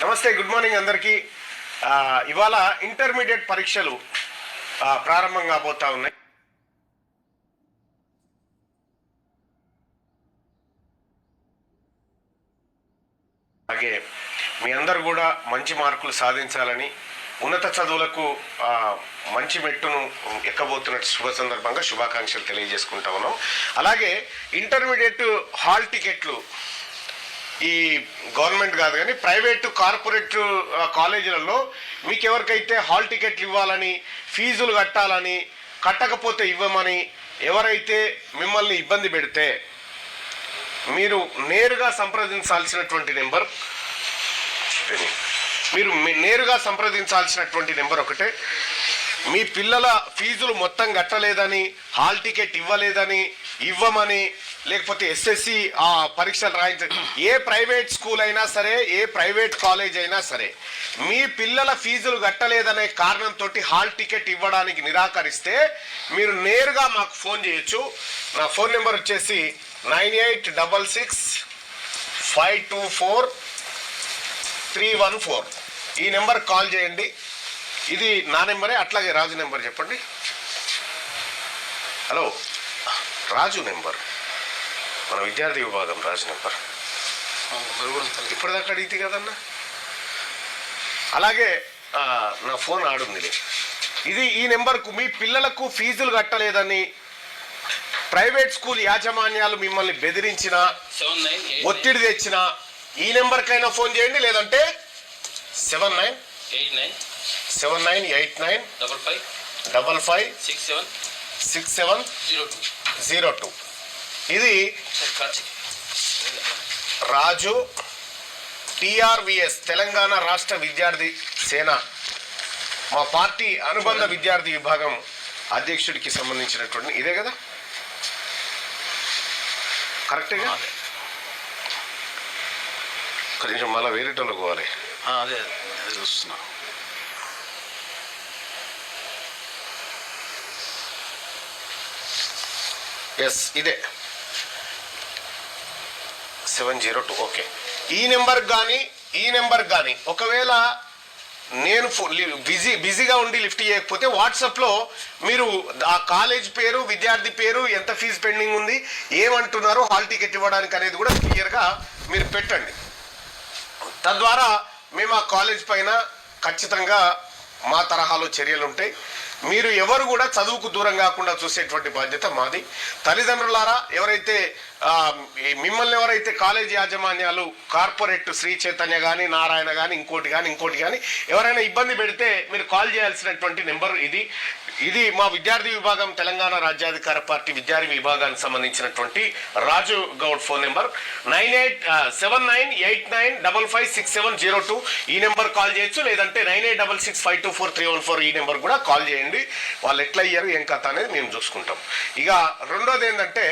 నమస్తే, good morning అందరికీ. ఇవాళ ఇంటర్మీడియట్ పరీక్షలు ప్రారంభం కాబోతా ఉన్నాయి. అలాగే మీ అందరు కూడా మంచి మార్కులు సాధించాలని, ఉన్నత చదువులకు మంచి మెట్టును ఎక్కబోతున్న శుభ సందర్భంగా శుభాకాంక్షలు తెలియజేసుకుంటా ఉన్నాం. అలాగే ఇంటర్మీడియట్ హాల్ టికెట్లు ఈ గవర్నమెంట్ కాదు కానీ ప్రైవేటు కార్పొరేట్ కాలేజీలలో మీకు ఎవరికైతే హాల్ టికెట్లు ఇవ్వాలని, ఫీజులు కట్టాలని, కట్టకపోతే ఇవ్వమని ఎవరైతే మిమ్మల్ని ఇబ్బంది పెడితే మీరు నేరుగా సంప్రదించాల్సినటువంటి నెంబర్ ఒకటే. మీ పిల్లల ఫీజులు మొత్తం కట్టలేదని, హాల్ టికెట్ ఇవ్వలేదని, ఇవ్వమని, లేకపోతే ఎస్ఎస్సి పరీక్షలు రాయించ ఏ ప్రైవేట్ స్కూల్ అయినా సరే, ఏ ప్రైవేట్ కాలేజ్ అయినా సరే, మీ పిల్లల ఫీజులు కట్టలేదనే కారణంతో హాల్ టికెట్ ఇవ్వడానికి నిరాకరిస్తే మీరు నేరుగా మాకు ఫోన్ చేయొచ్చు. నా ఫోన్ నెంబర్ వచ్చేసి 9866524314. ఈ నెంబర్ కాల్ చేయండి. ఇది నా నెంబరే. అట్లాగే రాజు నెంబర్ చెప్పండి. హలో, రాజు నెంబర్, మన విద్యార్థి విభాగం రాజు నెంబర్. ఇప్పటిదాకా అడిగితే కదన్నా. అలాగే నా ఫోన్ ఆడుంది. ఈ నెంబర్కు మీ పిల్లలకు ఫీజులు కట్టలేదని ప్రైవేట్ స్కూల్ యాజమాన్యాలు మిమ్మల్ని బెదిరించిన, ఒత్తిడి తెచ్చిన ఈ నెంబర్కైనా ఫోన్ చేయండి. లేదంటే 7989556702. ఇది రాజు TRVS, తెలంగాణ రాష్ట్ర విద్యార్థి సేన, మా పార్టీ అనుబంధ విద్యార్థి విభాగం అధ్యక్షుడికి సంబంధించినటువంటి. ఇదే కదా కరెక్ట్గా? కొంచెం మళ్ళీ వేరేటోళ్ళు పోవాలి. అదే చూస్తున్నా. ఎస్, ఇదే 702. ఓకే. ఈ నెంబర్ కానీ ఒకవేళ నేను బిజీగా ఉండి లిఫ్ట్ చేయకపోతే వాట్సాప్లో మీరు ఆ కాలేజ్ పేరు, విద్యార్థి పేరు, ఎంత ఫీజు పెండింగ్ ఉంది, ఏమంటున్నారు, హాల్ టికెట్ ఇవ్వడానికి అనేది కూడా క్లియర్గా మీరు పెట్టండి. తద్వారా మేము ఆ కాలేజ్ పైన ఖచ్చితంగా మా తరహాలో చర్యలు ఉంటాయి. మీరు ఎవరు కూడా చదువుకు దూరం కాకుండా చూసేటువంటి బాధ్యత మాది. తల్లిదండ్రులారా, మిమ్మల్ని ఎవరైతే కాలేజీ యాజమాన్యాలు, కార్పొరేట్ శ్రీ చైతన్య కానీ, నారాయణ కానీ, ఇంకోటి కానీ ఎవరైనా ఇబ్బంది పెడితే మీరు కాల్ చేయాల్సినటువంటి నెంబర్ ఇది మా విద్యార్థి విభాగం, తెలంగాణ రాజ్యాధికార పార్టీ విద్యార్థి విభాగానికి సంబంధించినటువంటి రాజు గౌడ్ ఫోన్ నెంబర్ 7989556702. ఈ నెంబర్ కాల్ చేయొచ్చు. లేదంటే 9866524314 ఈ నెంబర్ కూడా కాల్ చేయండి. వాళ్ళు ఎట్లా అయ్యారు, ఏం కథ అనేది మేము చూసుకుంటాం. ఇక రెండోది ఏంటంటే